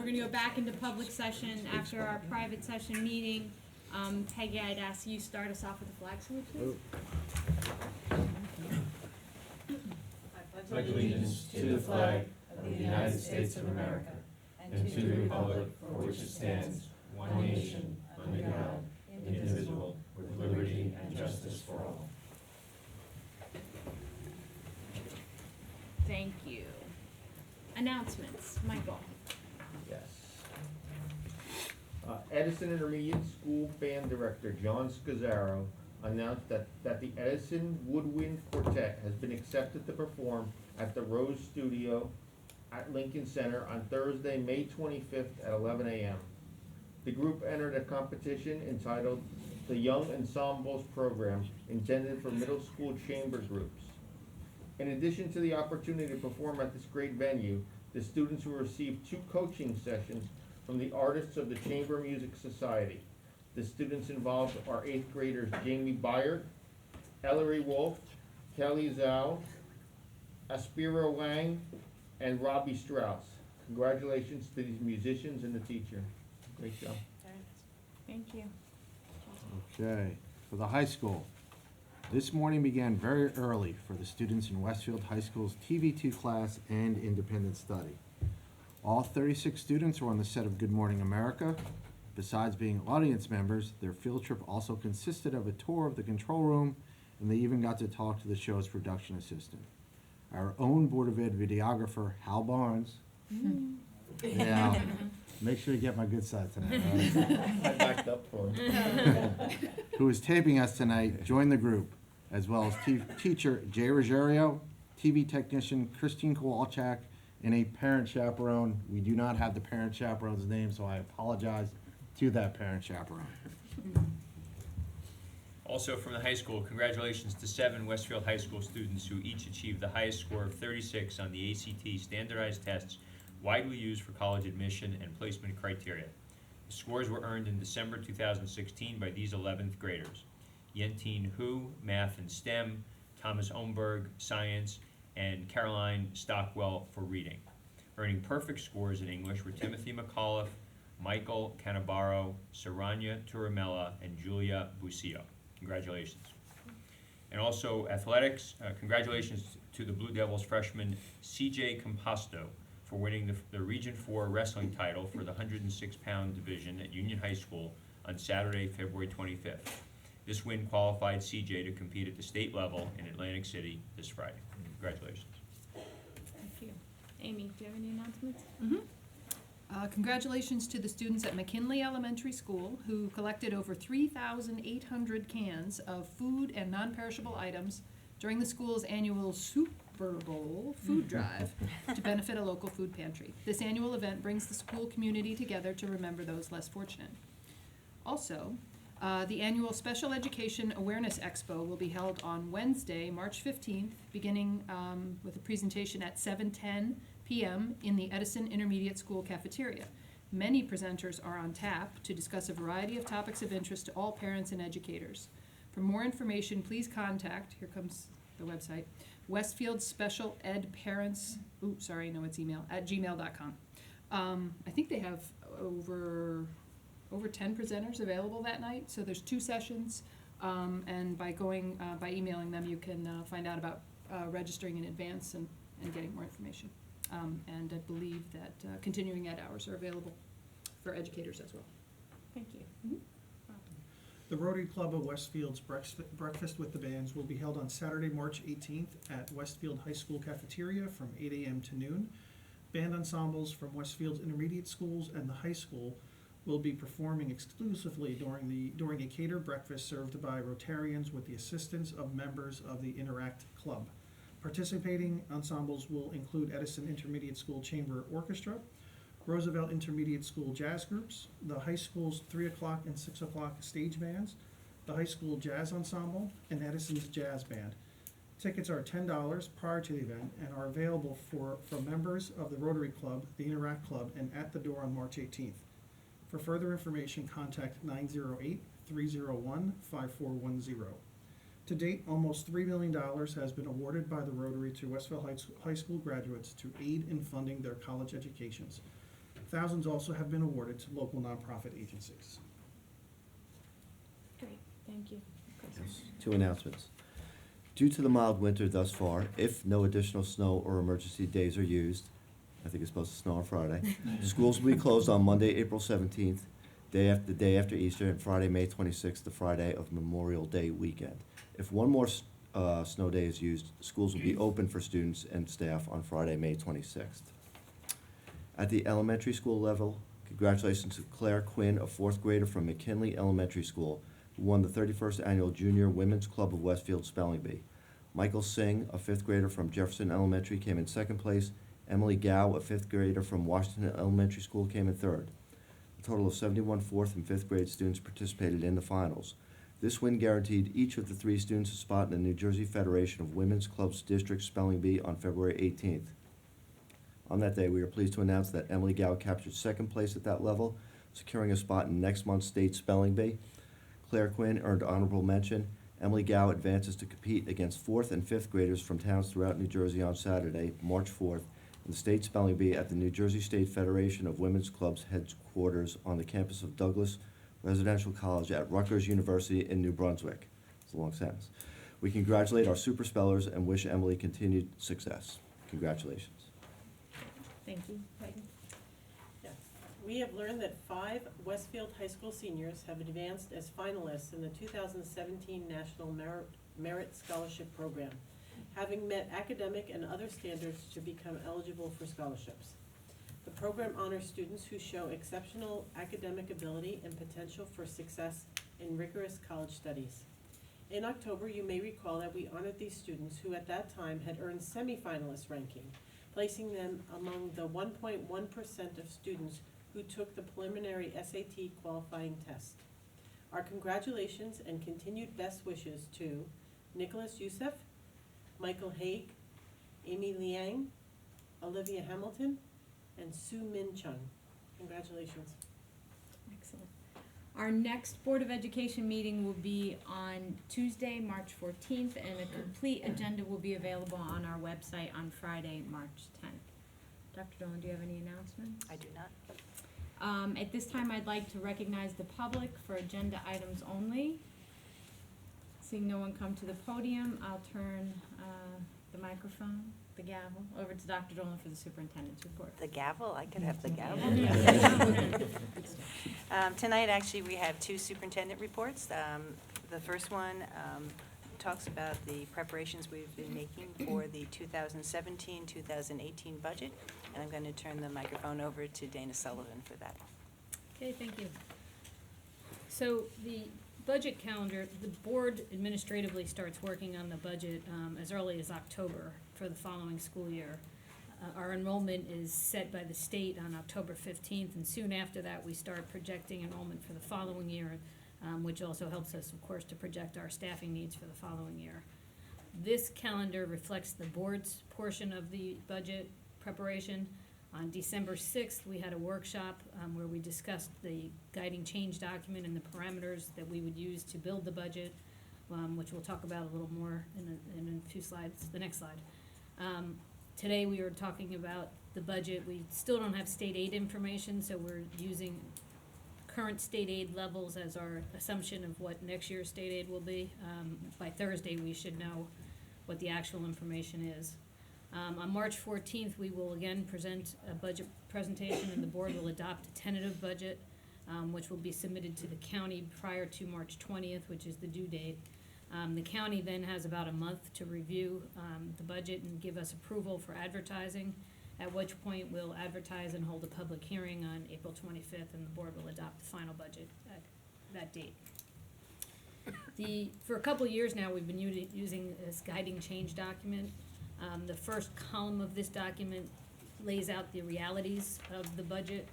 gonna go back into public session after our private session meeting. Peggy, I'd ask you start us off with the flag salute, please. I pledge allegiance to the flag of the United States of America and to the republic for which it stands, one nation, under God, indivisible, with liberty and justice for all. Thank you. Announcements, Michael. Yes. Edison Intermediate School Band Director John Scazzaro announced that the Edison Woodwind Quartet has been accepted to perform at the Rose Studio at Lincoln Center on Thursday, May 25th at 11 a.m. The group entered a competition entitled the Young Ensembles Program, intended for middle school chamber groups. In addition to the opportunity to perform at this great venue, the students will receive 2 coaching sessions from the artists of the Chamber Music Society. The students involved are 8th graders Jamie Byard, Ellery Wolf, Kelly Zhao, Aspira Wang, and Robbie Strauss. Congratulations to these musicians and the teacher. Great job. Thank you. Okay, for the high school. This morning began very early for the students in Westfield High School's TV2 class and independent study. All 36 students were on the set of Good Morning America. Besides being audience members, their field trip also consisted of a tour of the control room, and they even got to talk to the show's production assistant. Our own Board of Ed videographer, Hal Barnes. Yeah, make sure you get my good side tonight. Right? I backed up for him. Who is taping us tonight, joined the group, as well as teacher Jay Ruggiero, TV technician Christine Kowalczak, and a parent chaperone. We do not have the parent chaperone's name, so I apologize to that parent chaperone. Also from the high school, congratulations to 7 Westfield High School students who each achieved the highest score of 36 on the ACT standardized tests widely used for college admission and placement criteria. The scores were earned in December 2016 by these 11th graders: Yentine Hu, Math and STEM, Thomas Omberg, Science, and Caroline Stockwell for Reading. Earning perfect scores in English were Timothy McAuliffe, Michael Canavaro, Saranya Turamella, and Julia Bucio. Congratulations. And also athletics, congratulations to the Blue Devils freshman CJ Composto for winning the Region 4 wrestling title for the 106-pound division at Union High School on Saturday, February 25th. This win qualified CJ to compete at the state level in Atlantic City this Friday. Congratulations. Thank you. Amy, do you have any announcements? Congratulations to the students at McKinley Elementary School who collected over 3,800 cans of food and non-perishable items during the school's annual Super Bowl food drive to benefit a local food pantry. This annual event brings the school community together to remember those less fortunate. Also, the annual Special Education Awareness Expo will be held on Wednesday, March 15th, beginning with a presentation at 7:10 p.m. in the Edison Intermediate School cafeteria. Many presenters are on tap to discuss a variety of topics of interest to all parents and educators. For more information, please contact, here comes the website, Westfield Special Ed Parents, it's email, at gmail.com. I think they have over 10 presenters available that night, so there's 2 sessions, and by emailing them, you can find out about registering in advance and getting more information. And I believe that continuing ed hours are available for educators as well. Thank you. The Rotary Club of Westfield's Breakfast with the Bands will be held on Saturday, March 18th at Westfield High School cafeteria from 8 a.m. to noon. Band ensembles from Westfield's intermediate schools and the high school will be performing exclusively during a catered breakfast served by Rotarians with the assistance of members of the Interact Club. Participating ensembles will include Edison Intermediate School Chamber Orchestra, Roosevelt Intermediate School Jazz Groups, the high school's 3 o'clock and 6 o'clock stage bands, the high school jazz ensemble, and Edison's jazz band. Tickets are $10 prior to the event and are available for members of the Rotary Club, the Interact Club, and at the door on March 18th. For further information, contact 908-301-5410. To date, almost $3 million has been awarded by the Rotary to Westfield High School graduates to aid in funding their college educations. Thousands also have been awarded to local nonprofit agencies. Great, thank you. Yes. Two announcements. Due to the mild winter thus far, if no additional snow or emergency days are used, I think it's supposed to snow on Friday, schools will be closed on Monday, April 17th, the day after Easter, and Friday, May 26th, the Friday of Memorial Day weekend. If one more snow day is used, schools will be open for students and staff on Friday, May 26th. At the elementary school level, congratulations to Claire Quinn, a fourth grader from McKinley Elementary School, who won the 31st Annual Junior Women's Club of Westfield Spelling Bee. Michael Singh, a fifth grader from Jefferson Elementary, came in second place. Emily Gow, a fifth grader from Washington Elementary School, came in third. A total of 71 fourth and fifth grade students participated in the finals. This win guaranteed each of the three students a spot in the New Jersey Federation of Women's Clubs District Spelling Bee on February 18th. On that day, we are pleased to announce that Emily Gow captured second place at that level, securing a spot in next month's state spelling bee. Claire Quinn earned honorable mention. Emily Gow advances to compete against fourth and fifth graders from towns throughout New Jersey on Saturday, March 4th, in the state spelling bee at the New Jersey State Federation of Women's Clubs headquarters on the campus of Douglas Residential College at Rutgers University in New Brunswick. It's a long sentence. We congratulate our super spellers and wish Emily continued success. Congratulations. Thank you. Peggy? Yes. We have learned that 5 Westfield High School seniors have advanced as finalists in the 2017 National Merit Scholarship Program, having met academic and other standards to become eligible for scholarships. The program honors students who show exceptional academic ability and potential for success in rigorous college studies. In October, you may recall that we honored these students who at that time had earned semifinalist ranking, placing them among the 1.1% of students who took the preliminary SAT qualifying test. Our congratulations and continued best wishes to Nicholas Youssef, Michael Haig, Amy Liang, Olivia Hamilton, and Sue Min Chung. Congratulations. Excellent. Our next Board of Education meeting will be on Tuesday, March 14th, and a complete agenda will be available on our website on Friday, March 10th. Dr. Dolan, do you have any announcements? I do not. At this time, I'd like to recognize the public for agenda items only. Seeing no one come to the podium, I'll turn the microphone, the gavel, over to Dr. Dolan for the superintendent's report. The gavel, I could have the gavel. Yeah. Tonight, actually, we have 2 superintendent reports. The first one talks about the preparations we've been making for the 2017-2018 budget, and I'm going to turn the microphone over to Dana Sullivan for that. Okay, thank you. So the budget calendar, the board administratively starts working on the budget as early as October for the following school year. Our enrollment is set by the state on October 15th, and soon after that, we start projecting enrollment for the following year, which also helps us, of course, to project our staffing needs for the following year. This calendar reflects the board's portion of the budget preparation. On December 6th, we had a workshop where we discussed the guiding change document and the parameters that we would use to build the budget, which we'll talk about a little more in a few slides, the next slide. Today we were talking about the budget. We still don't have state aid information, so we're using current state aid levels as our assumption of what next year's state aid will be. By Thursday, we should know what the actual information is. On March 14th, we will again present a budget presentation, and the board will adopt a tentative budget, which will be submitted to the county prior to March 20th, which is the due date. The county then has about a month to review the budget and give us approval for advertising, at which point we'll advertise and hold a public hearing on April 25th, and the board will adopt the final budget at that date. For a couple of years now, we've been using this guiding change document. The first column of this document lays out the realities of the budget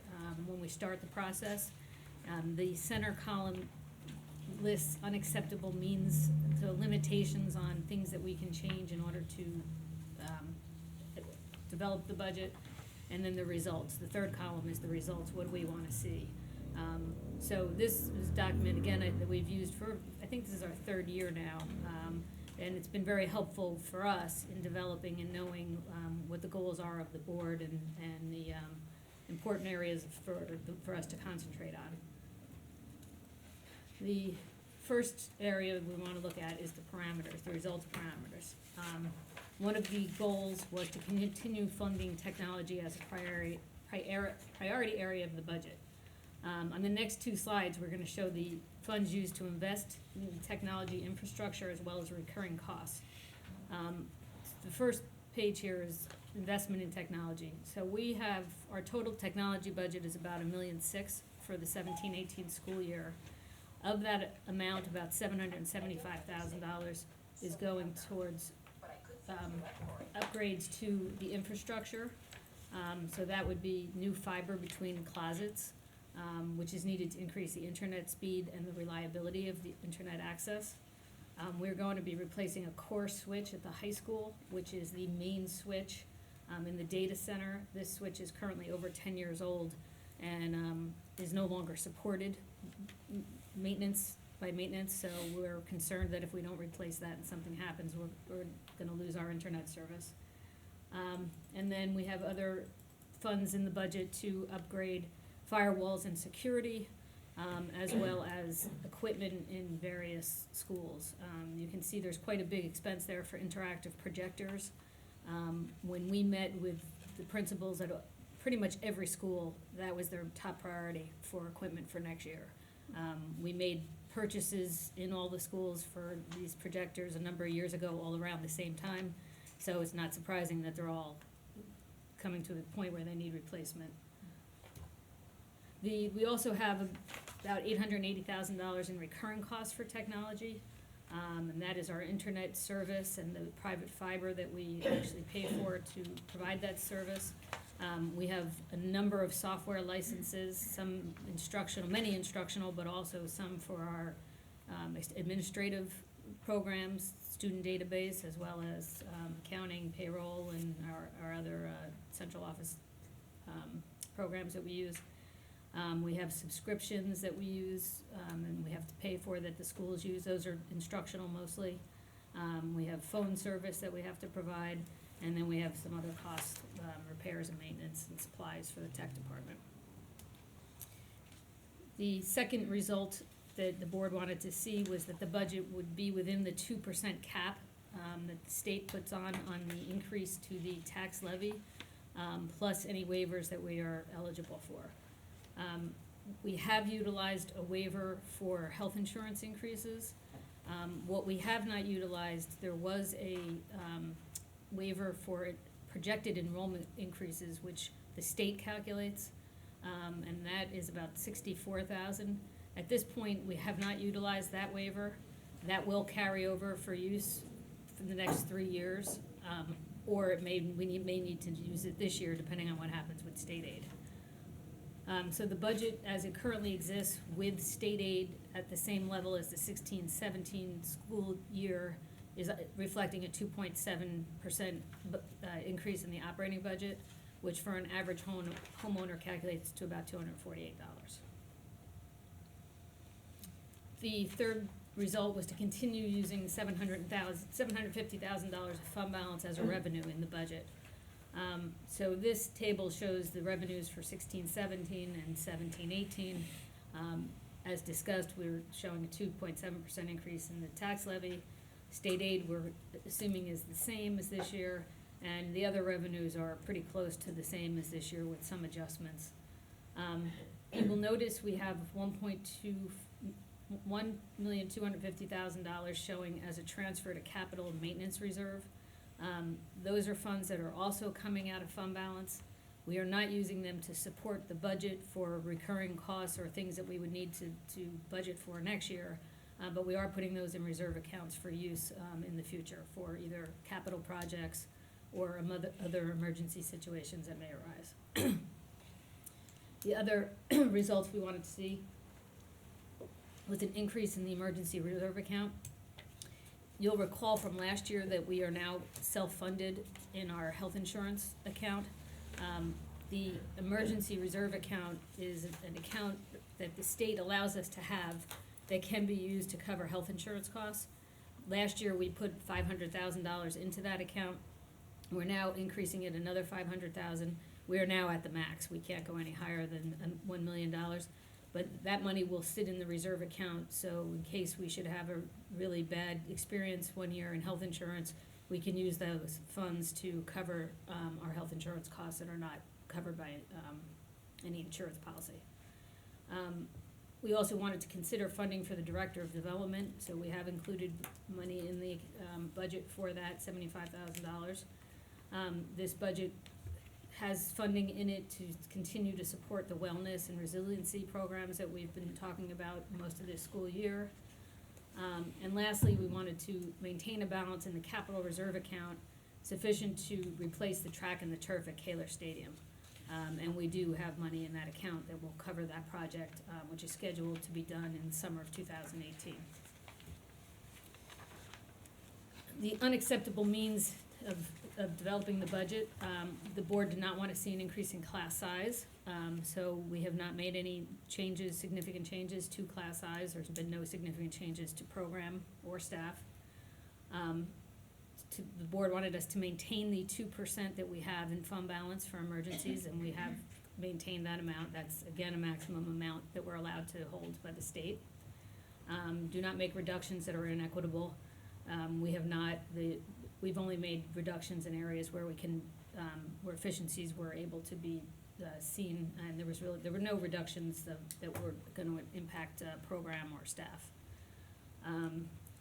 when we start the process. The center column lists unacceptable means, so limitations on things that we can change in order to develop the budget, and then the results. The third column is the results. What do we want to see? So this is a document, again, that we've used for, I think this is our 3rd year now, and it's been very helpful for us in developing and knowing what the goals are of the board and important areas for us to concentrate on. The first area we want to look at is the parameters, the results parameters. One of the goals was to continue funding technology as a priority area of the budget. On the next two slides, we're gonna show the funds used to invest in technology infrastructure as well as recurring costs. The first page here is investment in technology. So we have, our total technology budget is about $1.6 million for the 17-18 school year. Of that amount, about $775,000 is going towards upgrades to the infrastructure. So that would be new fiber between closets, which is needed to increase the internet speed and the reliability of the internet access. We're going to be replacing a core switch at the high school, which is the main switch in the data center. This switch is currently over 10 years old and is no longer supported maintenance, so we're concerned that if we don't replace that and something happens, we're gonna lose our internet service. And then we have other funds in the budget to upgrade firewalls and security, as well as equipment in various schools. You can see there's quite a big expense there for interactive projectors. When we met with the principals at pretty much every school, that was their top priority for equipment for next year. We made purchases in all the schools for these projectors a number of years ago, all around the same time, so it's not surprising that they're all coming to the point where they need replacement. We also have about $880,000 in recurring costs for technology, and that is our internet service and the private fiber that we actually pay for to provide that service. We have a number of software licenses, some instructional, many instructional, but also some for our administrative programs, student database, as well as accounting, payroll, and our other central office programs that we use. We have subscriptions that we use, and we have to pay for that the schools use. Those are instructional mostly. We have phone service that we have to provide, and then we have some other costs, repairs and maintenance and supplies for the tech department. The second result that the board wanted to see was that the budget would be within the 2% cap that the state puts on the increase to the tax levy, plus any waivers that we are eligible for. We have utilized a waiver for health insurance increases. What we have not utilized, there was a waiver for projected enrollment increases, which the state calculates, and that is about $64,000. At this point, we have not utilized that waiver. That will carry over for use for the next 3 years, or we may need to use it this year, depending on what happens with state aid. So the budget, as it currently exists, with state aid at the same level as the 16-17 school year, is reflecting a 2.7% increase in the operating budget, which for an average homeowner calculates to about $248. The third result was to continue using $750,000 of fund balance as a revenue in the budget. So this table shows the revenues for 16-17 and 17-18. As discussed, we're showing a 2.7% increase in the tax levy. State aid, we're assuming, is the same as this year, and the other revenues are pretty close to the same as this year with some adjustments. You will notice we have $1,250,000 showing as a transfer to capital and maintenance reserve. Those are funds that are also coming out of fund balance. We are not using them to support the budget for recurring costs or things that we would need to budget for next year, but we are putting those in reserve accounts for use in the future for either capital projects or other emergency situations that may arise. The other results we wanted to see was an increase in the emergency reserve account. You'll recall from last year that we are now self-funded in our health insurance account. The emergency reserve account is an account that the state allows us to have that can be used to cover health insurance costs. Last year, we put $500,000 into that account. We're now increasing it another $500,000, We are now at the max. We can't go any higher than $1 million. But that money will sit in the reserve account, so in case we should have a really bad experience one year in health insurance, we can use those funds to cover our health insurance costs that are not covered by any insurance policy. We also wanted to consider funding for the Director of Development, so we have included money in the budget for that, $75,000. This budget has funding in it to continue to support the wellness and resiliency programs that we've been talking about most of this school year. And lastly, we wanted to maintain a balance in the capital reserve account sufficient to replace the track and the turf at Kaler Stadium. And we do have money in that account that will cover that project, which is scheduled to be done in the summer of 2018. The unacceptable means of developing the budget, the board did not want to see an increase in class size, so we have not made any changes, significant changes to class size. There's been no significant changes to program or staff. The board wanted us to maintain the 2% that we have in fund balance for emergencies, and we have maintained that amount. That's, again, a maximum amount that we're allowed to hold by the state. Do not make reductions that are inequitable. We've only made reductions in areas where we can, where efficiencies were able to be seen, and there were no reductions that were going to impact program or staff.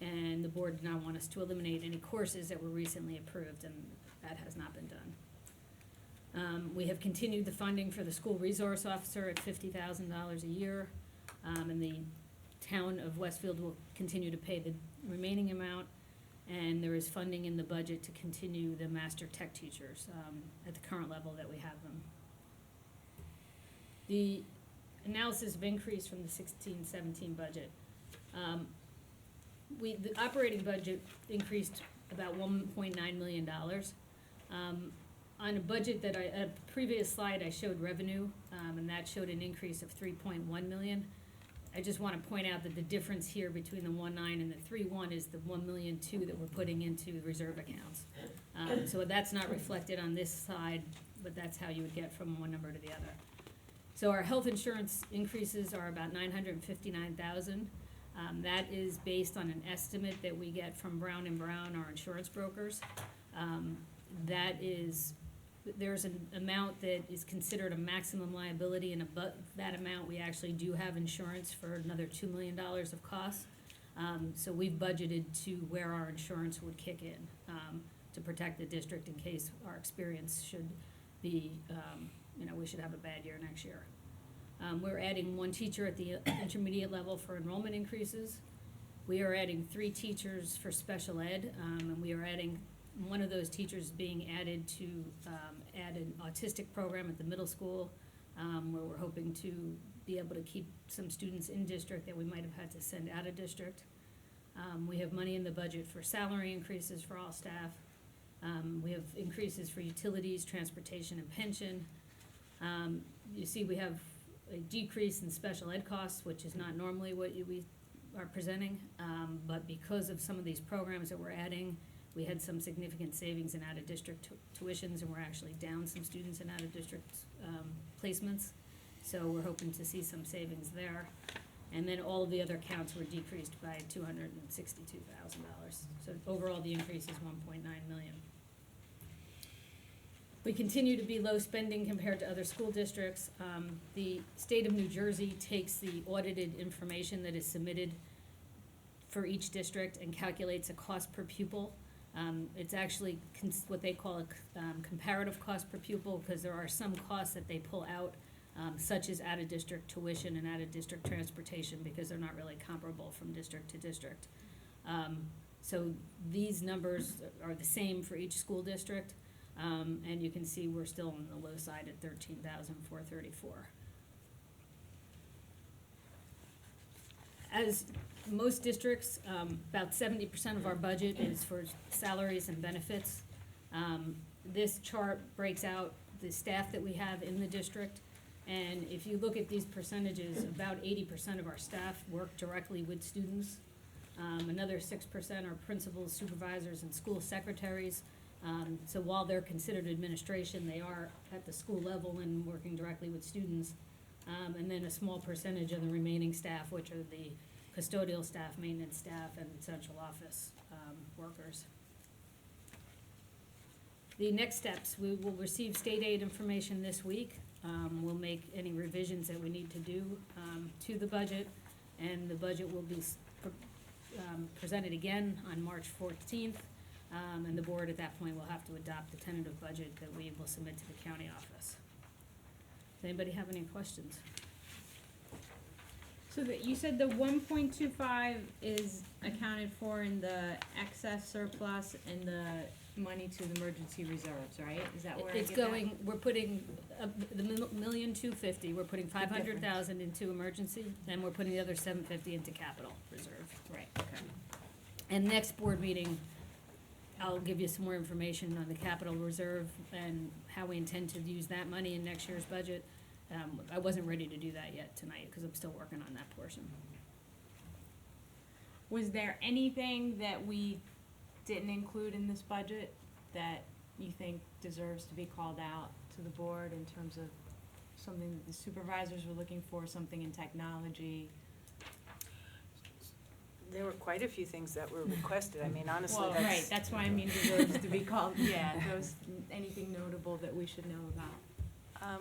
And the board did not want us to eliminate any courses that were recently approved, and that has not been done. We have continued the funding for the school resource officer at $50,000 a year, and the town of Westfield will continue to pay the remaining amount, and there is funding in the budget to continue the master tech teachers at the current level that we have them. The analysis of increase from the 16-17 budget. The operating budget increased about $1.9 million. On a budget that a previous slide I showed revenue, and that showed an increase of $3.1 million. I just want to point out that the difference here between the 1.9 and the 3.1 is the $1.2 million that we're putting into reserve accounts. So that's not reflected on this side, but that's how you would get from one number to the other. So our health insurance increases are about $959,000. That is based on an estimate that we get from Brown & Brown, our insurance brokers. There's an amount that is considered a maximum liability, and above that amount, we actually do have insurance for another $2 million of costs. So we've budgeted to where our insurance would kick in to protect the district in case our experience should be, we should have a bad year next year. We're adding 1 teacher at the intermediate level for enrollment increases. We are adding 3 teachers for special ed, and we are adding one of those teachers being added to add an autistic program at the middle school, where we're hoping to be able to keep some students in district that we might have had to send out of district. We have money in the budget for salary increases for all staff. We have increases for utilities, transportation, and pension. You see we have a decrease in special ed costs, which is not normally what we are presenting, but because of some of these programs that we're adding, we had some significant savings in out-of-district tuitions, and we're actually down some students in out-of-district placements. So we're hoping to see some savings there. And then all of the other counts were decreased by $262,000. So overall, the increase is $1.9 million. We continue to be low spending compared to other school districts. The state of New Jersey takes the audited information that is submitted for each district and calculates a cost per pupil. It's actually what they call a comparative cost per pupil, because there are some costs that they pull out, such as out-of-district tuition and out-of-district transportation, because they're not really comparable from district to district. So these numbers are the same for each school district, and you can see we're still on the low side at $13,434. As most districts, about 70% of our budget is for salaries and benefits. This chart breaks out the staff that we have in the district, and if you look at these percentages, about 80% of our staff work directly with students. Another 6% are principals, supervisors, and school secretaries, So while they're considered administration, they are at the school level and working directly with students. And then a small percentage of the remaining staff, which are the custodial staff, maintenance staff, and central office workers. The next steps, we will receive state aid information this week. We'll make any revisions that we need to do to the budget, and the budget will be presented again on March 14th, and the board at that point will have to adopt the tentative budget that we will submit to the county office. Does anybody have any questions? So that, you said the 1.25 is accounted for in the excess surplus and the money to the emergency reserves, right? Is that where I get It's that? going, we're putting the $1,250,000, we're putting 500,000 into emergency, then we're putting the other 750 into capital reserve. Right, okay. And next board meeting, I'll give you some more information on the capital reserve and how we intend to use that money in next year's budget. I wasn't ready to do that yet tonight, because I'm still working on that portion. Was there anything that we didn't include in this budget that you think deserves to be called out to the board in terms of something that the supervisors were looking for, something in technology? There were quite a few things that were requested. I mean, honestly, Well, that's. right, that's why I mean deserves to be called, yeah, those, anything notable that we should know about?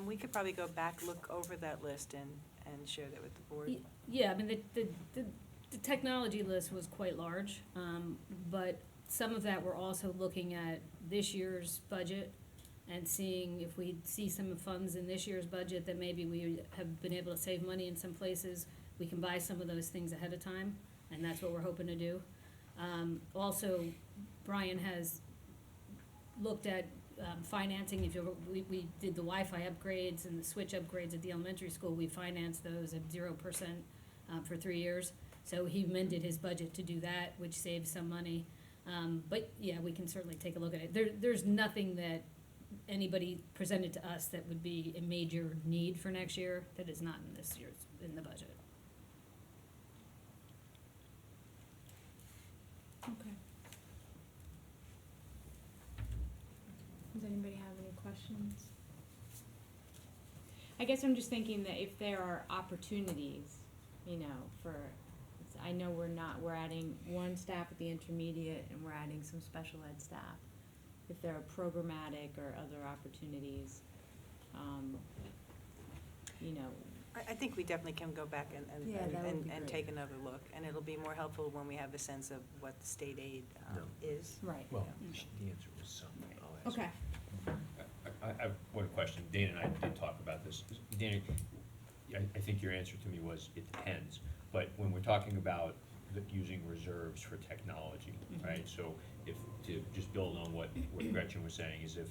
We could probably go back, look over that list and share that with the board. Yeah, I mean, the technology list was quite large, but some of that we're also looking at this year's budget and seeing if we see some funds in this year's budget that maybe we have been able to save money in some places. We can buy some of those things ahead of time, and that's what we're hoping to do. Also, Brian has looked at financing. If we did the Wi-Fi upgrades and the switch upgrades at the elementary school, we financed those at 0% for 3 years. So he amended his budget to do that, which saves some money. But yeah, we can certainly take a look at it. There's nothing that anybody presented to us that would be a major need for next year that is not in this year's, in the budget. Okay. Does anybody have any questions? I guess I'm just thinking that if there are opportunities, you know, for, I know we're adding one staff at the intermediate and we're adding some special ed staff. If there are programmatic or other opportunities, you know. I think we definitely can go back Yeah, that would be and great. take another look, and it'll be more helpful when we have a sense of what the state aid is. Right. Well, Mm. the answer was some. I'll ask. Okay. I have one question. Dana and I did talk about this. Dana, I think your answer to me was, it depends. But when we're talking about using reserves for technology, Mhm. right? So if, to just build on what Gretchen was saying, is if,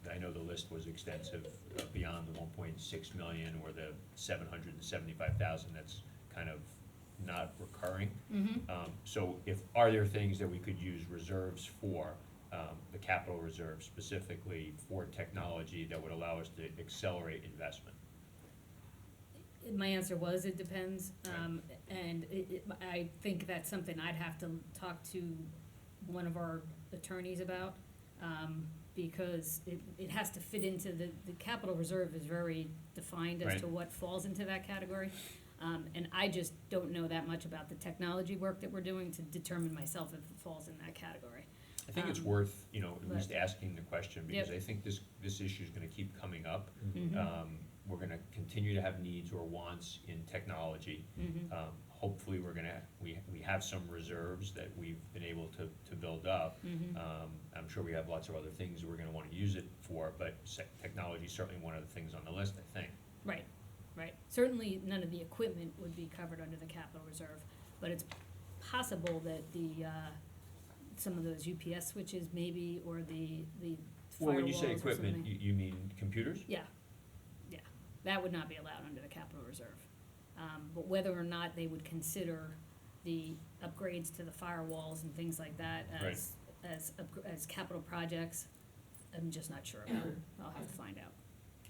I know the list was extensive, beyond the 1.6 million or the 775,000, that's kind of not recurring. Mm-hmm. So are there things that we could use reserves for, the capital reserve specifically for technology that would allow us to accelerate investment? My answer was, it depends, and I think that's something I'd have to talk to one of our attorneys about, because it has to fit into the capital reserve is very defined as to Right. what falls into that category. And I just don't know that much about the technology work that we're doing to determine myself if it falls in that category. I think it's worth, at least asking the question, because I think this issue is gonna keep coming up. Mhm. We're gonna continue to have needs or wants in technology. Mhm. Hopefully, we have some reserves that we've been able to build up. Mhm. I'm sure we have lots of other things that we're gonna wanna use it for, but technology is certainly one of the things on the list, I think. Right, right. Certainly, none of the equipment would be covered under the capital reserve, but it's possible that some of those UPS switches maybe, or the Well, when you say firewalls or equipment, something. you mean computers? Yeah, that would not be allowed under the capital reserve. But whether or not they would consider the upgrades to the firewalls and things like that as capital projects, I'm just not sure about. I'll have to find out.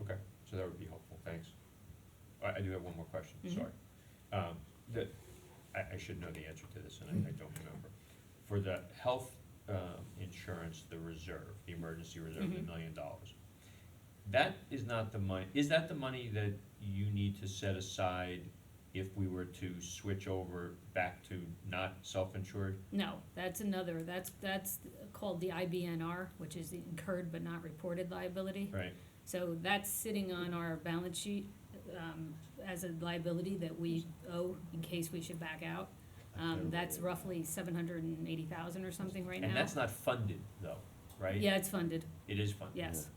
Okay, so that would be helpful, thanks. I do have one more question, Mhm. sorry. I should know the answer to this, and I don't remember. For the health insurance, the reserve, the emergency reserve, the Mhm. $1 million. That is not the money, is that the money that you need to set aside if we were to switch over back to not self-insured? No, that's another, that's called the IBNR, which is the incurred but not reported liability. Right, So that's sitting on our balance sheet, as a liability that we owe in case we should back out. That's roughly 780,000 or something right now. and that's not funded though, right? Yeah, it's funded, It is funded? yes,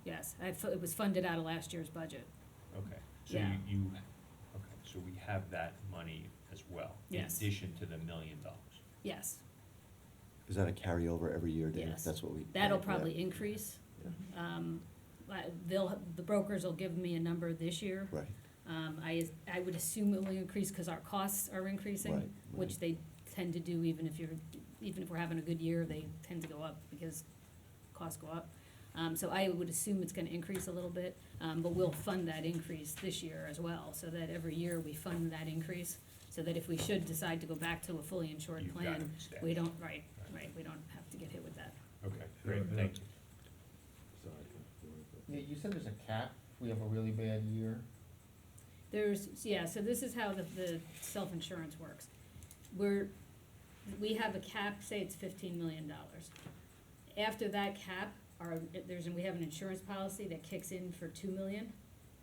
yes. It was funded out of last year's budget, Okay, so Yeah. okay, so we have that money as well? Yes. In addition to the $1 million? yes. Is that a carryover every year, Dave? Yes. That's what we. That'll yeah. probably increase. Yeah. The brokers will give me a number this year. Right, I would assume it will increase because our costs are increasing, Right, which right. they tend to do even if we're having a good year, they tend to go up because costs go up. So I would assume it's gonna increase a little bit, but we'll fund that increase this year as well, so that every year we fund that increase, so that if we should decide to go back to a fully insured You've got plan, it established. we don't, right, we don't have to get hit with that. Okay, great, thank you. Yeah, you said there's a cap if we have a really bad year. So this is how the self-insurance works. We have a cap, say it's $15 million. After that cap, we have an insurance policy that kicks in for $2 million,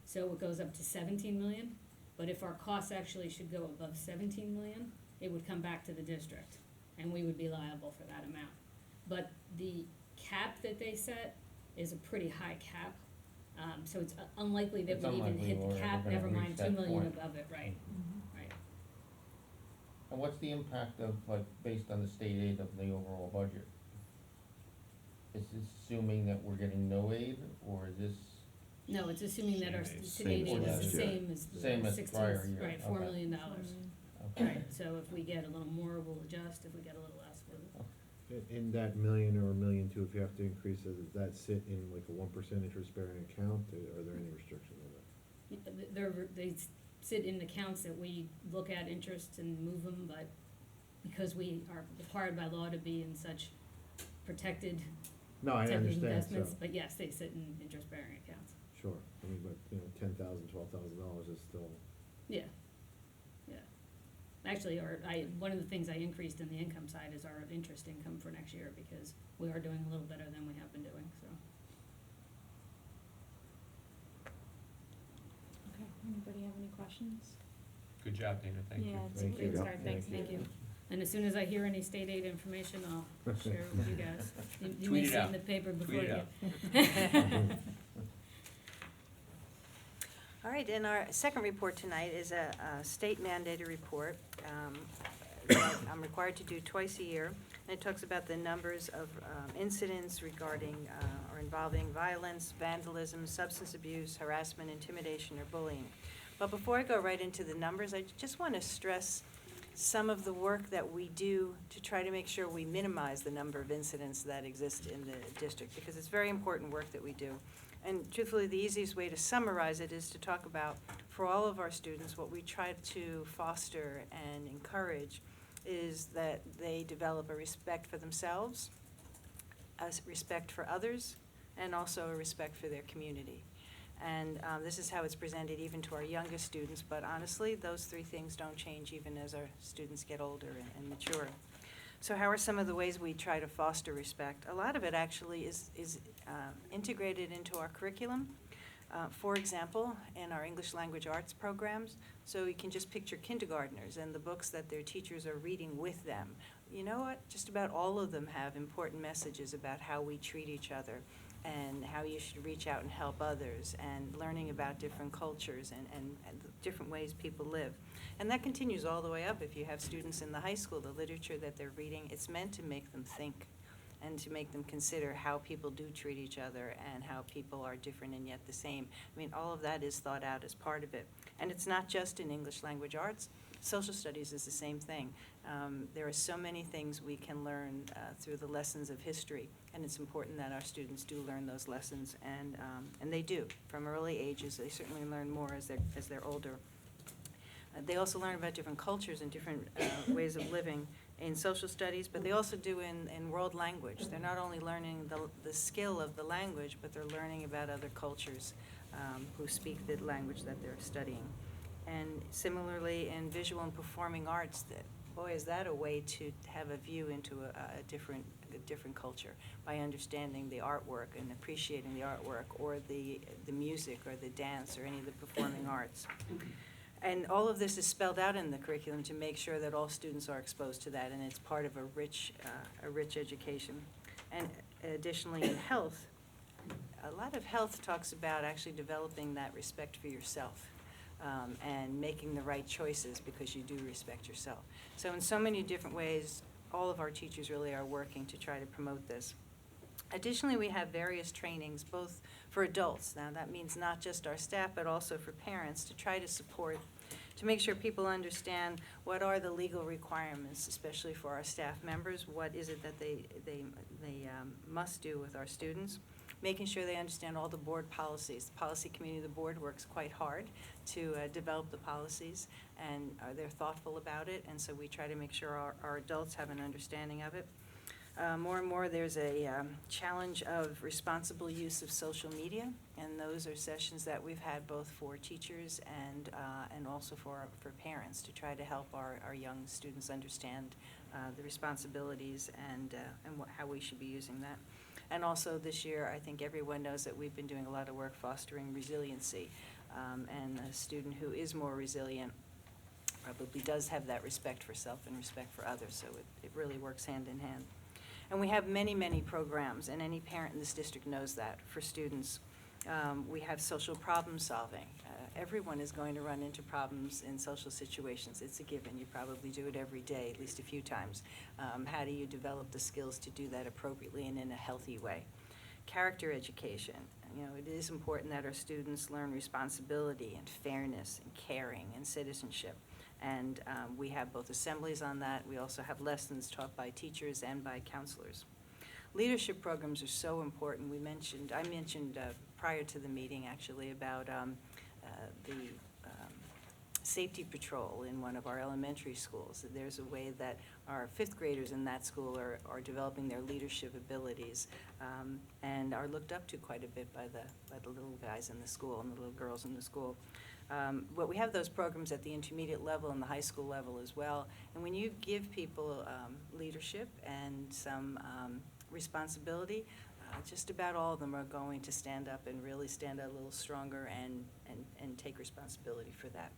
so it goes up to $17 million. But if our costs actually should go above $17 million, it would come back to the district, and we would be liable for that amount. But the cap that they set is a pretty high cap, so it's unlikely that It's we even unlikely hit the we're cap, gonna never reach mind $2 that million point. above it, right, right. And what's the impact of, like, based on the state aid of the overall budget? Is this assuming that we're getting no aid, or is this? No, it's assuming that our Same as state aid is last the year. same as the Same as 16 prior year, right, $4 okay. million. Okay. Right, so if we get a little more, we'll adjust, if we get a little less, we'll, In that million or $1.2 million, if you have to increase it, does that sit in like a 1% interest-bearing account, or are there any restrictions on that? they sit in accounts that we look at interest and move them, but because we are required by law to be in such protected No, I type of understand, investments, so, but yes, they sit in interest-bearing accounts. sure, I mean, but, $10,000, $12,000 is still, Yeah, yeah. Actually, one of the things I increased in the income side is our interest income for next year, because we are doing a little better than we have been doing, so. Okay, anybody have any questions? Good job, Dana, thank you. Yeah, it's a Thank good you. start, thanks, Thank you. And as soon as I hear any state aid information, I'll share it with you guys. You may Tweet it see it in out. the paper before Tweet you. it All right, and our second report tonight is a state mandated report that I'm required to do twice a year. And it talks about the numbers of incidents regarding or involving violence, vandalism, substance abuse, harassment, intimidation, or bullying. But before I go right into the numbers, I just want to stress some of the work that we do to try to make sure we minimize the number of incidents that exist in the district, because it's very important work that we do. And truthfully, the easiest way to summarize it is to talk about, for all of our students, what we try to foster and encourage is that they develop a respect for themselves, a respect for others, and also a respect for their community. And this is how it's presented even to our youngest students, but honestly, those three things don't change even as our students get older and mature. So how are some of the ways we try to foster respect? A lot of it actually is integrated into our curriculum. For example, in our English language arts programs, so you can just picture kindergartners and the books that their teachers are reading with them. You know what? Just about all of them have important messages about how we treat each other and how you should reach out and help others, and learning about different cultures and the different ways people live. And that continues all the way up. If you have students in the high school, the literature that they're reading, it's meant to make them think and to make them consider how people do treat each other and how people are different and yet the same. I mean, all of that is thought out as part of it. And it's not just in English language arts. Social studies is the same thing. There are so many things we can learn through the lessons of history, and it's important that our students do learn those lessons, and they do. From early ages, they certainly learn more as they're older. They also learn about different cultures and different ways of living, in social studies, but they also do in world language. They're not only learning the skill of the language, but they're learning about other cultures who speak the language that they're studying. And similarly, in visual and performing arts, boy, is that a way to have a view into a different culture by understanding the artwork and appreciating the artwork, or the music or the dance or any of the performing arts. And all of this is spelled out in the curriculum to make sure that all students are exposed to that, and it's part of a rich education. And additionally, in health, a lot of health talks about actually developing that respect for yourself. And making the right choices because you do respect yourself. So in so many different ways, all of our teachers really are working to try to promote this. Additionally, we have various trainings, both for adults. Now, that means not just our staff, but also for parents, to try to support, to make sure people understand what are the legal requirements, especially for our staff members. What is it that they must do with our students? Making sure they understand all the board policies. The policy committee of the board works quite hard to develop the policies, and they're thoughtful about it, and so we try to make sure our adults have an understanding of it. More and more, there's a challenge of responsible use of social media, and those are sessions that we've had both for teachers and also for parents to try to help our young students understand the responsibilities and how we should be using that. And also this year, I think everyone knows that we've been doing a lot of work fostering resiliency. And a student who is more resilient probably does have that respect for self and respect for others, so it really works hand in hand. And we have many, many programs, and any parent in this district knows that, for students. We have social problem solving. Everyone is going to run into problems in social situations. It's a given. You probably do it every day, at least a few times. How do you develop the skills to do that appropriately and in a healthy way? Character education. You know, it is important that our students learn responsibility and fairness and caring and citizenship. And we have both assemblies on that. We also have lessons taught by teachers and by counselors. Leadership programs are so important. I mentioned prior to the meeting, actually, about the safety patrol in one of our elementary schools. There's a way that our fifth graders in that school are developing their leadership abilities and are looked up to quite a bit by the little guys in the school and the little girls in the school. But we have those programs at the intermediate level and the high school level as well. And when you give people leadership and some responsibility, just about all of them are going to stand up and really stand out a little stronger and take responsibility for that.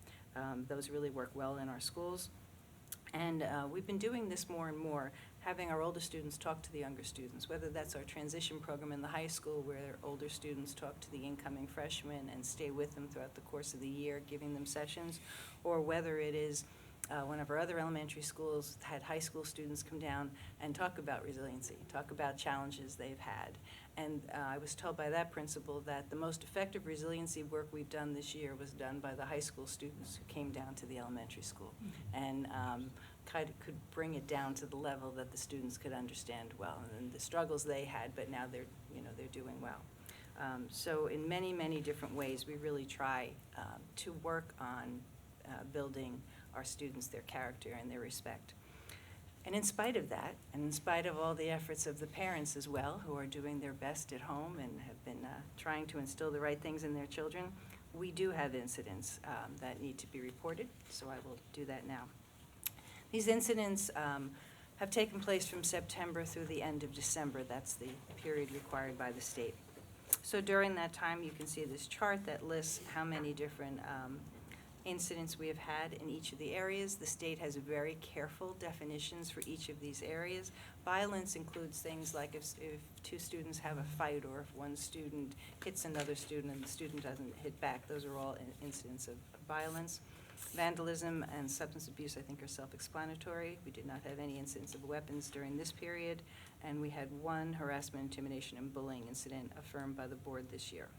Those really work well in our schools. And we've been doing this more and more, having our older students talk to the younger students, whether that's our transition program in the high school where older students talk to the incoming freshmen and stay with them throughout the course of the year, giving them sessions, or whether it is one of our other elementary schools had high school students come down and talk about resiliency, talk about challenges they've had. And I was told by that principal that the most effective resiliency work we've done this year was done by the high school students who came down to the elementary school and kind of could bring it down to the level that the students could understand well, and the struggles they had, but now they're doing well. So in many, many different ways, we really try to work on building our students, their character and their respect. And in spite of that, and in spite of all the efforts of the parents as well, who are doing their best at home and have been trying to instill the right things in their children, we do have incidents that need to be reported, so I will do that now. These incidents have taken place from September through the end of December. That's the period required by the state. So during that time, you can see this chart that lists how many different incidents we have had in each of the areas. The state has very careful definitions for each of these areas. Violence includes things like if two students have a fight, or if one student hits another student and the student doesn't hit back. Those are all incidents of violence. Vandalism and substance abuse, I think, are self-explanatory. We did not have any incidents of weapons during this period, and we had one harassment, intimidation, and bullying incident affirmed by the board this year.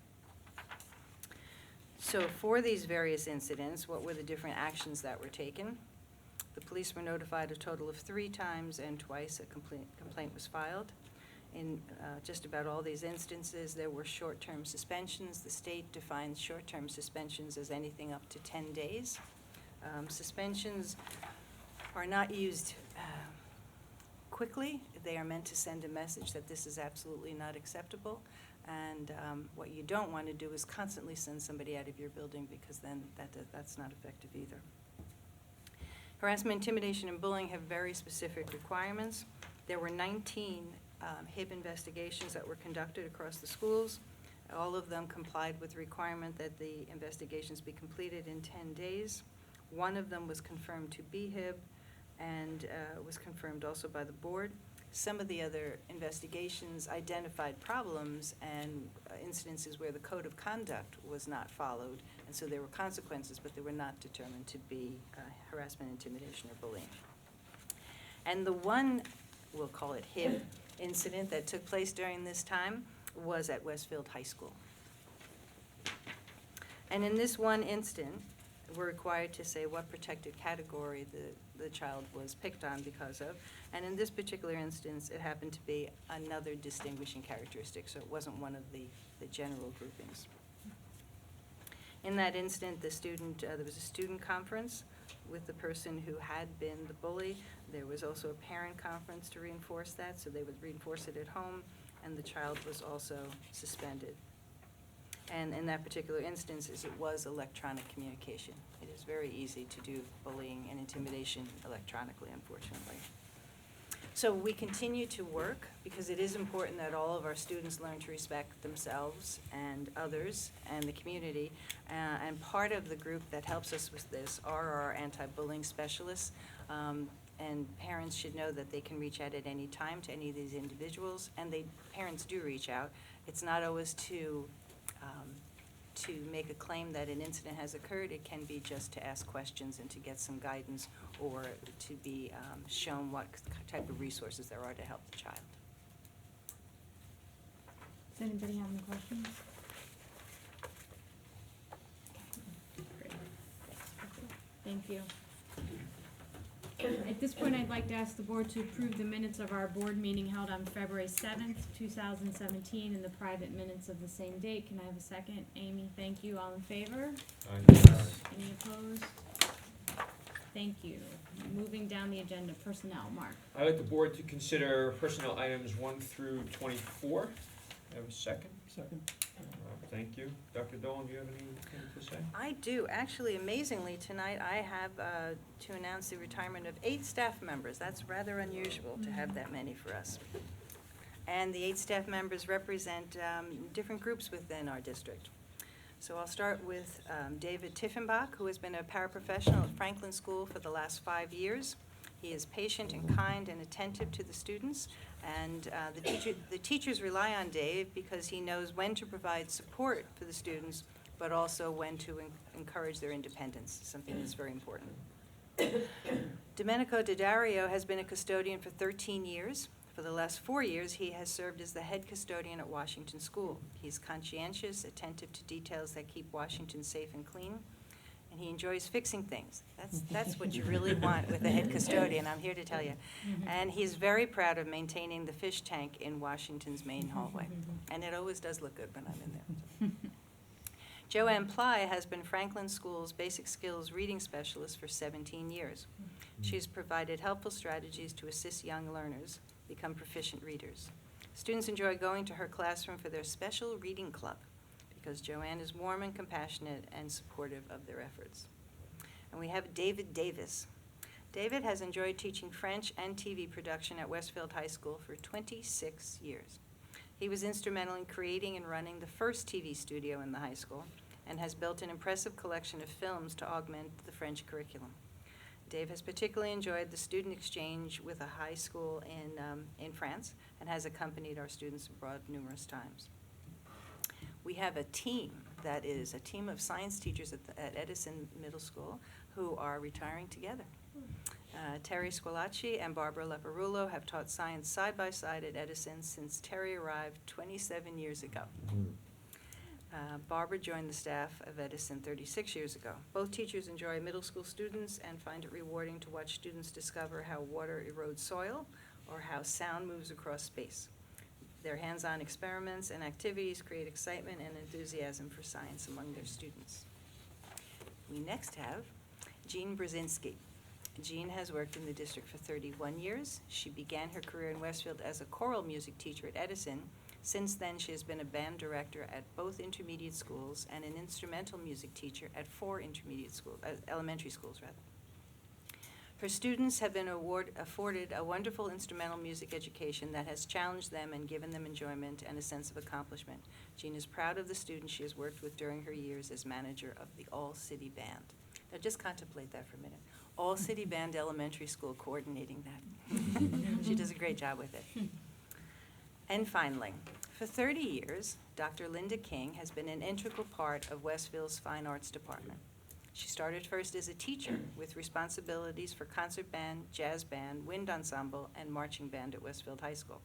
So for these various incidents, what were the different actions that were taken? The police were notified a total of 3 times, and twice a complaint was filed. In just about all these instances, there were short-term suspensions. The state defines short-term suspensions as anything up to 10 days. Suspensions are not used quickly. They are meant to send a message that this is absolutely not acceptable. And what you don't want to do is constantly send somebody out of your building, because then that's not effective either. Harassment, intimidation, and bullying have very specific requirements. There were 19 HIB investigations that were conducted across the schools. All of them complied with the requirement that the investigations be completed in 10 days. One of them was confirmed to be HIB and was confirmed also by the board. Some of the other investigations identified problems and incidences where the code of conduct was not followed, and so there were consequences, but they were not determined to be harassment, intimidation, or bullying. And the one, we'll call it HIB, incident that took place during this time was at Westfield High School. And in this one instant, we're required to say what protected category the child was picked on because of. And in this particular instance, it happened to be another distinguishing characteristic, so it wasn't one of the general groupings. In that instant, the student, there was a student conference with the person who had been the bully. There was also a parent conference to reinforce that, so they would reinforce it at home, and the child was also suspended. And in that particular instance, it was electronic communication. It is very easy to do bullying and intimidation electronically, unfortunately. So we continue to work, because it is important that all of our students learn to respect themselves and others and the community. And part of the group that helps us with this are our anti-bullying specialists. And parents should know that they can reach out at any time to any of these individuals, and parents do reach out. It's not always to make a claim that an incident has occurred. It can be just to ask questions and to get some guidance, or to be shown what type of resources there are to help the child. Does anybody have any questions? Great. Thank you. At this point, I'd like to ask the board to approve the minutes of our board meeting held on February 7th, 2017, and the private minutes of the same date. Can I have a second? Amy, thank you. All in favor? Any opposed? Thank you. Moving down the agenda, personnel. Mark. I'd like the board to consider personnel items 1 through 24. Have a second? Second. Thank you. Dr. Dolan, do you have anything to say? I do. Actually, amazingly, tonight I have to announce the retirement of 8 staff members. That's rather unusual to have that many for us. And the 8 staff members represent different groups within our district. So I'll start with David Tiffenbach, who has been a paraprofessional at Franklin School for the last 5 years. He is patient and kind and attentive to the students, and the teachers rely on Dave because he knows when to provide support for the students, but also when to encourage their independence, something that's very important. Domenico D'Addario has been a custodian for 13 years. For the last 4 years, he has served as the head custodian at Washington School. He's conscientious, attentive to details that keep Washington safe and clean, and he enjoys fixing things. That's what you really want with a head custodian, I'm here to tell you. And he's very proud of maintaining the fish tank in Washington's main hallway, and it always does look good when I'm in there. Joanne Ply has been Franklin School's basic skills reading specialist for 17 years. She's provided helpful strategies to assist young learners become proficient readers. Students enjoy going to her classroom for their special reading club because Joanne is warm and compassionate and supportive of their efforts. And we have David Davis. David has enjoyed teaching French and TV production at Westfield High School for 26 years. He was instrumental in creating and running the first TV studio in the high school and has built an impressive collection of films to augment the French curriculum. Dave has particularly enjoyed the student exchange with a high school in France and has accompanied our students abroad numerous times. We have a team that is a team of science teachers at Edison Middle School who are retiring together. Terry Squilacci and Barbara Leparulo have taught science side by side at Edison since Terry arrived 27 years ago. Barbara joined the staff of Edison 36 years ago. Both teachers enjoy middle school students and find it rewarding to watch students discover how water erodes soil or how sound moves across space. Their hands-on experiments and activities create excitement and enthusiasm for science among their students. We next have Jean Brzezinski. Jean has worked in the district for 31 years. She began her career in Westfield as a choral music teacher at Edison. Since then, she has been a band director at both intermediate schools and an instrumental music teacher at 4 elementary schools. Her students have been afforded a wonderful instrumental music education that has challenged them and given them enjoyment and a sense of accomplishment. Jean is proud of the students she has worked with during her years as manager of the All-City Band. Now, just contemplate that for a minute. All-City Band Elementary School coordinating that. She does a great job with it. And finally, for 30 years, Dr. Linda King has been an integral part of Westville's Fine Arts Department. She started first as a teacher with responsibilities for concert band, jazz band, wind ensemble, and marching band at Westfield High School.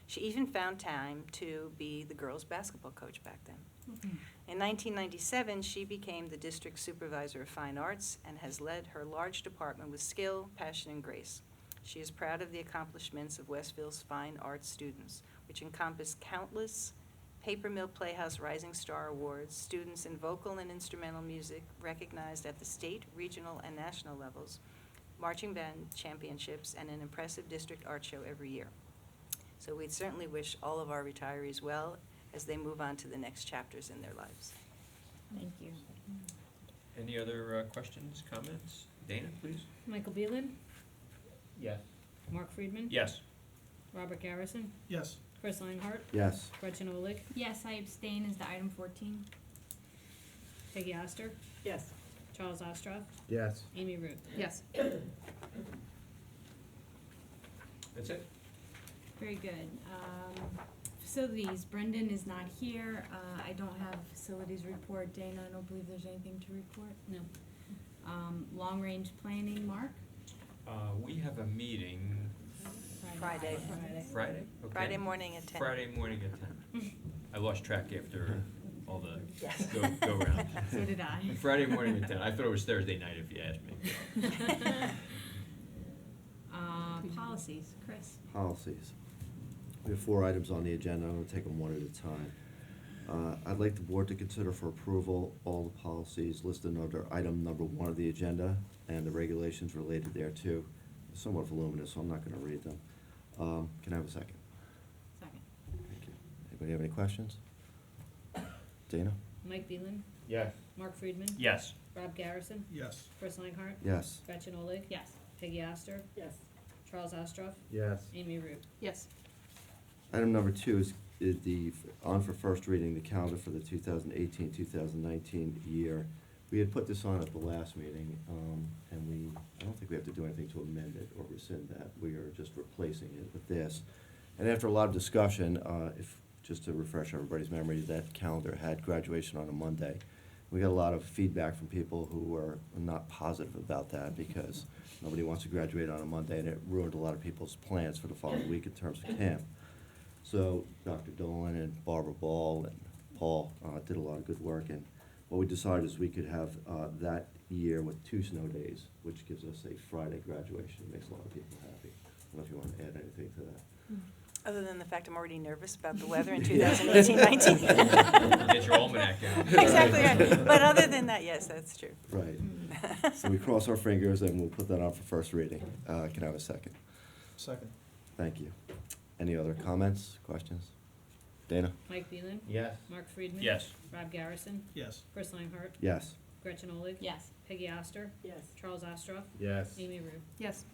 She even found time to be the girls' basketball coach back then. In 1997, she became the district supervisor of fine arts and has led her large department with skill, passion, and grace. She is proud of the accomplishments of Westville's fine arts students, which encompass countless Paper Mill Playhouse Rising Star Awards, students in vocal and instrumental music recognized at the state, regional, and national levels, marching band championships, and an impressive district art show every year. So we'd certainly wish all of our retirees well as they move on to the next chapters in their lives. Thank you. Any other questions, comments? Dana, please. Michael Beelan, Yes. Mark Friedman. Yes. Robert Garrison, Yes. Chris Lineheart, Yes. Gretchen Olig, Yes, I abstain as to item 14. Peggy Oster, Yes. Charles Ostroff, Yes. Amy Root. Yes. That's it? Very good. Facilities, Brendan is not here. I don't have facilities report. Dana, I don't believe there's anything to report. No. Long-range planning, Mark? We have a meeting Friday. Friday? Okay. Friday morning at 10. Friday morning at 10. I lost track after all the Yes. go round. So did I. Friday morning at 10. I thought it was Thursday night if you asked me. Policies, Chris? Policies. We have 4 items on the agenda. I'm going to take them one at a time. I'd like the board to consider for approval all the policies listed under item number 1 of the agenda and the regulations related thereto. Somewhat voluminous, so I'm not going to read them. Can I have a second? Second. Thank you. Anybody have any questions? Dana? Mike Beelan, Yes. Mark Friedman. Yes. Rob Garrison, Yes. Chris Lineheart, Yes. Gretchen Olig. Yes. Peggy Oster, Yes. Charles Ostroff, Yes. Amy Root. Yes. Item number 2 is the, on for first reading, the calendar for the 2018-2019 year. We had put this on at the last meeting, and I don't think we have to do anything to amend it or rescind that. We are just replacing it with this. And after a lot of discussion, just to refresh everybody's memory, that calendar had graduation on a Monday. We got a lot of feedback from people who were not positive about that because nobody wants to graduate on a Monday, and it ruined a lot of people's plans for the following week in terms of camp. So Dr. Dolan and Barbara Ball and Paul did a lot of good work, and what we decided is we could have that year with 2 snow days, which gives us a Friday graduation. It makes a lot of people happy. I don't know if you want to add anything to that. Other than the fact I'm already nervous about the weather in 2018-19. Get your almanac out. Exactly right. But other than that, yes, that's true. Right. So we cross our fingers and we'll put that on for first reading. Can I have a second? Second. Thank you. Any other comments, questions? Dana? Mike Beelan, Yes. Mark Friedman. Yes. Rob Garrison, Yes. Chris Lineheart, Yes. Gretchen Olig. Yes. Peggy Oster, Yes. Charles Ostroff, Yes. Amy Root. Yes.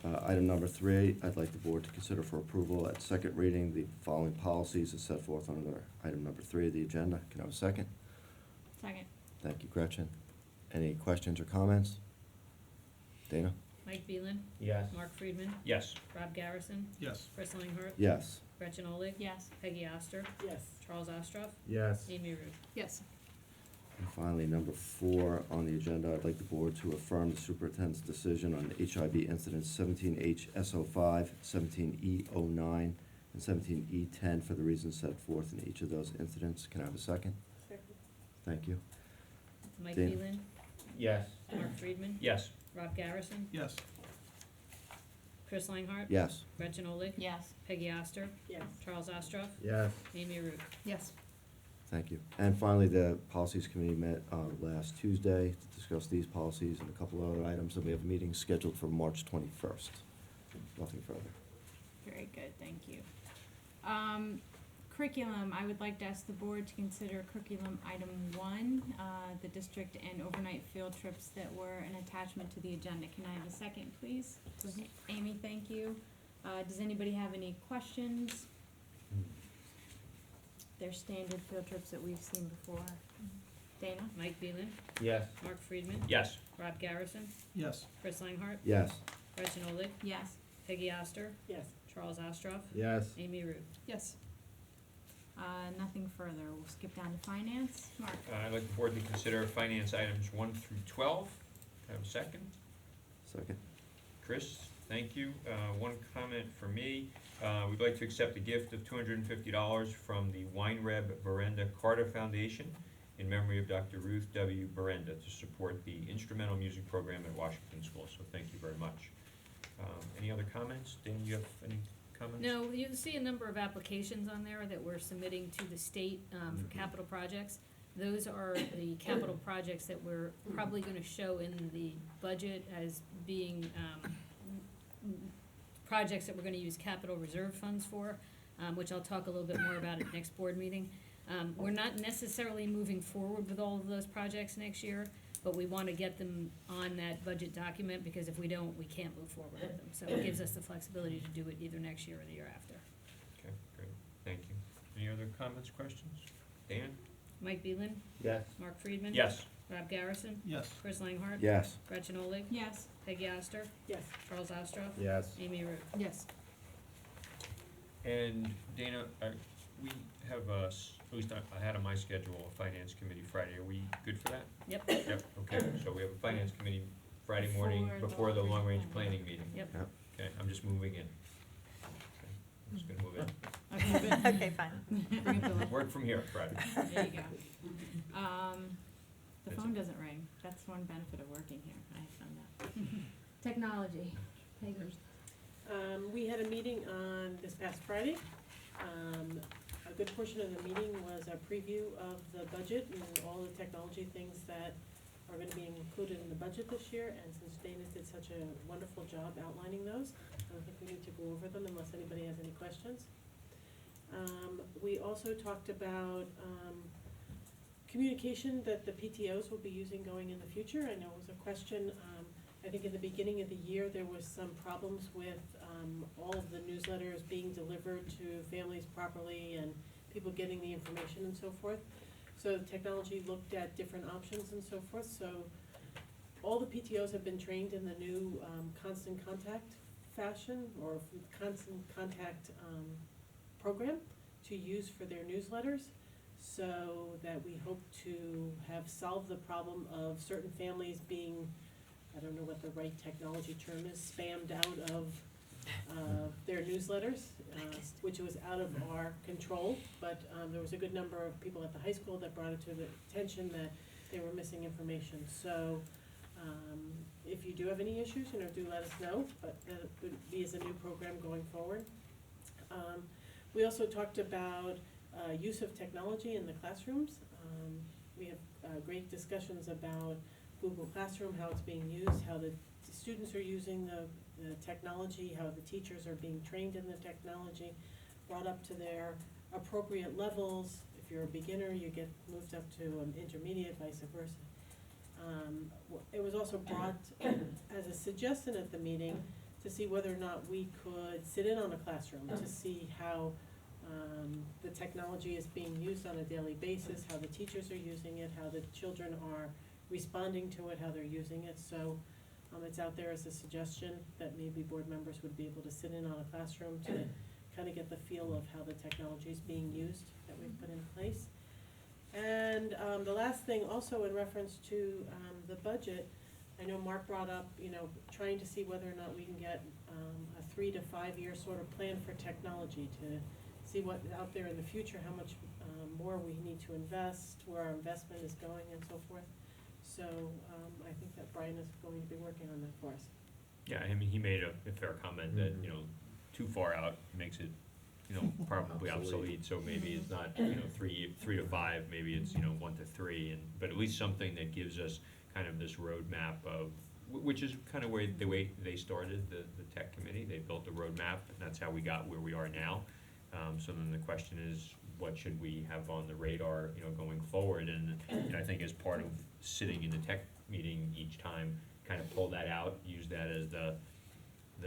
Item number 3, I'd like the board to consider for approval at second reading the following policies as set forth under item number 3 of the agenda. Can I have a second? Second. Thank you, Gretchen. Any questions or comments? Dana? Mike Beelan, Yes. Mark Friedman, Yes. Rob Garrison, Yes. Chris Lineheart, Yes. Gretchen Olig. Yes. Peggy Oster, Yes. Charles Ostroff, Yes. Amy Root. Yes. And finally, number 4 on the agenda, I'd like the board to affirm the superintendent's decision on HIV incidents 17H-SO5, 17E-09, and 17E-10 for the reasons set forth in each of those incidents. Can I have a second? Second. Thank you. Mike Dana? Beelan, Yes. Mark Friedman, Yes. Rob Garrison, Yes. Chris Lineheart, Yes. Gretchen Olig, Yes. Peggy Oster, Yes. Charles Ostroff, Yes. Amy Root. Yes. Thank you. And finally, the Policies Committee met last Tuesday to discuss these policies and a couple of other items, and we have a meeting scheduled for March 21st. Nothing further. Very good, thank you. Curriculum, I would like to ask the board to consider curriculum item 1, the district and overnight field trips that were an attachment to the agenda. Can I have a second, please? Amy, thank you. Does anybody have any questions? They're standard field trips that we've seen before. Dana? Mike Beelan, Yes. Mark Friedman, Yes. Rob Garrison, Yes. Chris Langhart, Yes. Gretchen Olig, Yes. Peggy Oster, Yes. Charles Ostroff, Yes. Amy Root. Yes. Nothing further. We'll skip down to finance. Mark? I'd like the board to consider finance items 1 through 12. Can I have a second? Second. Chris, thank you. One comment for me. We'd like to accept a gift of $250 from the Weinreb Berenda Carter Foundation in memory of Dr. Ruth W. Berenda to support the instrumental music program at Washington School. So thank you very much. Any other comments? Dan, you have any comments? No, you'll see a number of applications on there that we're submitting to the state for capital projects. Those are the capital projects that we're probably gonna show in the budget as being projects that we're gonna use capital reserve funds for, which I'll talk a little bit more about at next board meeting. We're not necessarily moving forward with all of those projects next year, but we wanna get them on that budget document, because if we don't, we can't move forward with them. So it gives us the flexibility to do it either next year or the year after. Okay, great. Thank you. Any other comments, questions? Dan? Mike Beelan, Yes. Mark Friedman. Yes. Rob Garrison, Yes. Chris Langhart. Yes. Gretchen Olig. Yes. Peggy Oster, Yes. Charles Ostroff. Yes. Amy Root. Yes. And Dana, we have, at least I had on my schedule, a finance committee Friday. Are we good for that? Yep. Yep, okay. So we have a finance committee Friday morning before the long-range planning meeting. Yep. Okay, I'm just moving in. Okay, I'm just gonna move in. Okay, good. Okay, fine. Bring it to them. Work from here Friday. There you go. The phone doesn't ring. That's one benefit of working here. I have found that. Technology. Peggy. We had a meeting on this past Friday. A good portion of the meeting was a preview of the budget and all the technology things that are gonna be included in the budget this year. And since Dana did such a wonderful job outlining those, I don't think we need to go over them unless anybody has any questions. We also talked about, communication that the PTOs will be using going in the future. I know it was a question, I think in the beginning of the year, there was some problems with, all of the newsletters being delivered to families properly and people getting the information and so forth. So the technology looked at different options and so forth, so all the PTOs have been trained in the new, constant contact fashion or constant contact, program to use for their newsletters, so that we hope to have solved the problem of certain families being, I don't know what the right technology term is, spammed out of their newsletters, which was out of our control, but there was a good number of people at the high school that brought it to the attention that they were missing information. So if you do have any issues, do let us know, but that would be as a new program going forward. We also talked about use of technology in the classrooms. We have great discussions about Google Classroom, how it's being used, how the students are using the technology, how the teachers are being trained in the technology, brought up to their appropriate levels. If you're a beginner, you get moved up to an intermediate, vice versa. It was also brought as a suggestion at the meeting to see whether or not we could sit in on a classroom to see how the technology is being used on a daily basis, how the teachers are using it, how the children are responding to it, how they're using it. So it's out there as a suggestion that maybe board members would be able to sit in on a classroom to kind of get the feel of how the technology is being used that we've put in place. And the last thing, also in reference to the budget, I know Mark brought up, trying to see whether or not we can get a 3 to 5 year sort of plan for technology to see what's out there in the future, how much more we need to invest, where our investment is going and so forth. So I think that Brian is going to be working on that for us. Yeah, I mean, he made a fair comment that, too far out makes it probably obsolete, so maybe it's not, 3 to 5, maybe it's, 1 to 3, but at least something that gives us kind of this roadmap of, which is kind of the way they started, the tech committee, they built a roadmap, and that's how we got where we are now. So then the question is, what should we have on the radar, going forward? And I think as part of sitting in the tech meeting each time, kind of pull that out, use that as the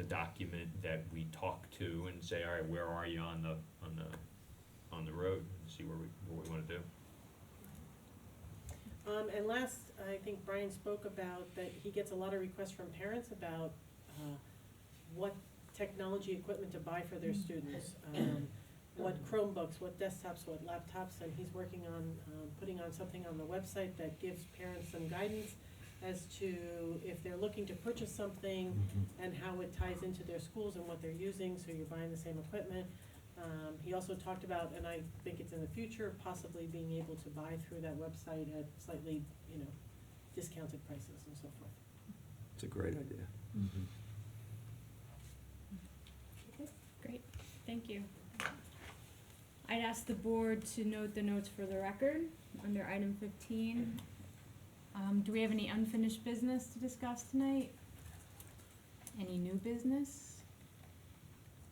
document that we talk to and say, all right, where are you on the road, and see what we wanna do. And last, I think Brian spoke about that he gets a lot of requests from parents about, what technology equipment to buy for their students. What Chromebooks, what desktops, what laptops, and he's working on, putting on something on the website that gives parents some guidance as to if they're looking to purchase something and how it ties into their schools and what they're using, so you're buying the same equipment. He also talked about, and I think it's in the future, possibly being able to buy through that website at slightly, discounted prices and so forth. It's a great idea. Okay, great, thank you. I'd ask the board to note the notes for the record under item 15. Do we have any unfinished business to discuss tonight? Any new business?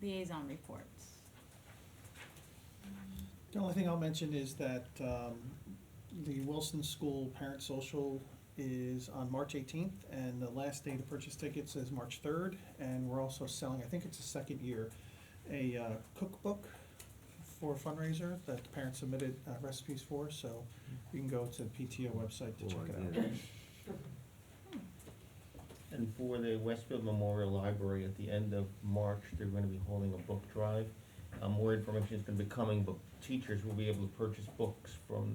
Liaison reports. The only thing I'll mention is that the Wilson School Parent Social is on March 18th, and the last day to purchase tickets is March 3rd, and we're also selling, I think it's the second year, a cookbook for a fundraiser that the parents submitted recipes for, so you can go to the PTO website to check it out. And for the Westfield Memorial Library, at the end of March, they're gonna be holding a book drive. More information is gonna be coming, but teachers will be able to purchase books from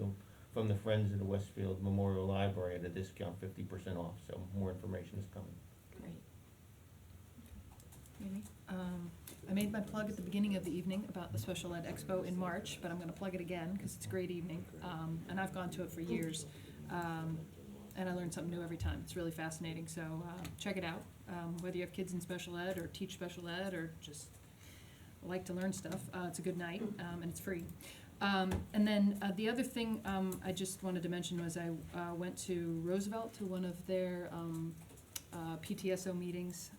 the Friends of the Westfield Memorial Library at a discount, 50% off, so more information is coming. Great. Amy? I made my plug at the beginning of the evening about the Special Ed Expo in March, but I'm gonna plug it again, because it's a great evening, and I've gone to it for years. And I learn something new every time. It's really fascinating, so check it out. Whether you have kids in special ed or teach special ed or just like to learn stuff, it's a good night, and it's free. And then the other thing I just wanted to mention was I went to Roosevelt to one of their PTSO meetings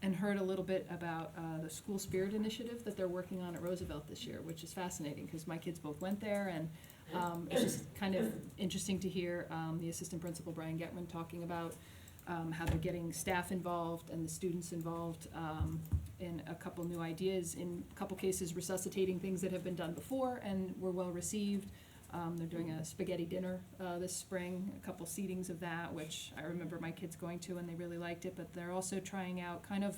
and heard a little bit about the School Spirit Initiative that they're working on at Roosevelt this year, which is fascinating because my kids both went there, and it's just kind of interesting to hear the assistant principal, Brian Getman, talking about how they're getting staff involved and the students involved in a couple new ideas, in a couple cases resuscitating things that have been done before and were well received. They're doing a spaghetti dinner this spring, a couple seatings of that, which I remember my kids going to and they really liked it, but they're also trying out kind of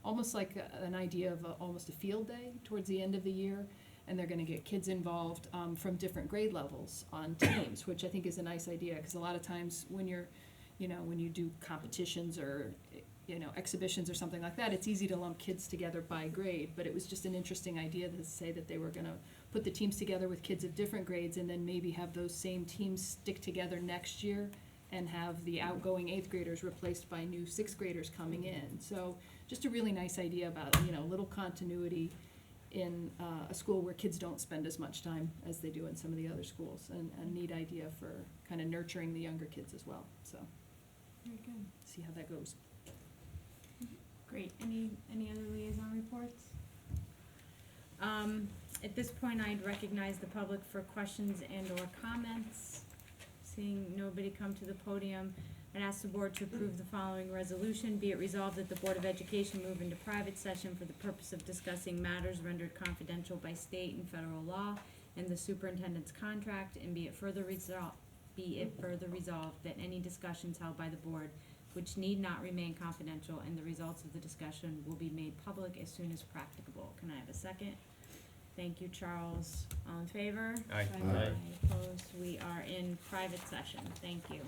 almost like an idea of almost a field day towards the end of the year, and they're gonna get kids involved from different grade levels on teams, which I think is a nice idea, because a lot of times when you're, when you do competitions or, exhibitions or something like that, it's easy to lump kids together by grade, but it was just an interesting idea to say that they were gonna put the teams together with kids of different grades and then maybe have those same teams stick together next year and have the outgoing 8th graders replaced by new 6th graders coming in. So just a really nice idea about, a little continuity in a school where kids don't spend as much time as they do in some of the other schools, and a neat idea for kind of nurturing the younger kids as well, so Very good. see how that goes. Great. Any other liaison reports? At this point, I'd recognize the public for questions and or comments. Seeing nobody come to the podium, I'd ask the board to approve the following resolution. Be it resolved that the Board of Education move into private session for the purpose of discussing matters rendered confidential by state and federal law and the superintendent's contract, and be it further resolved that any discussions held by the board which need not remain confidential, and the results of the discussion will be made public as soon as practicable. Can I have a second? Thank you, Charles. All in favor? Aye. Aye. Opposed? We are in private session. Thank you.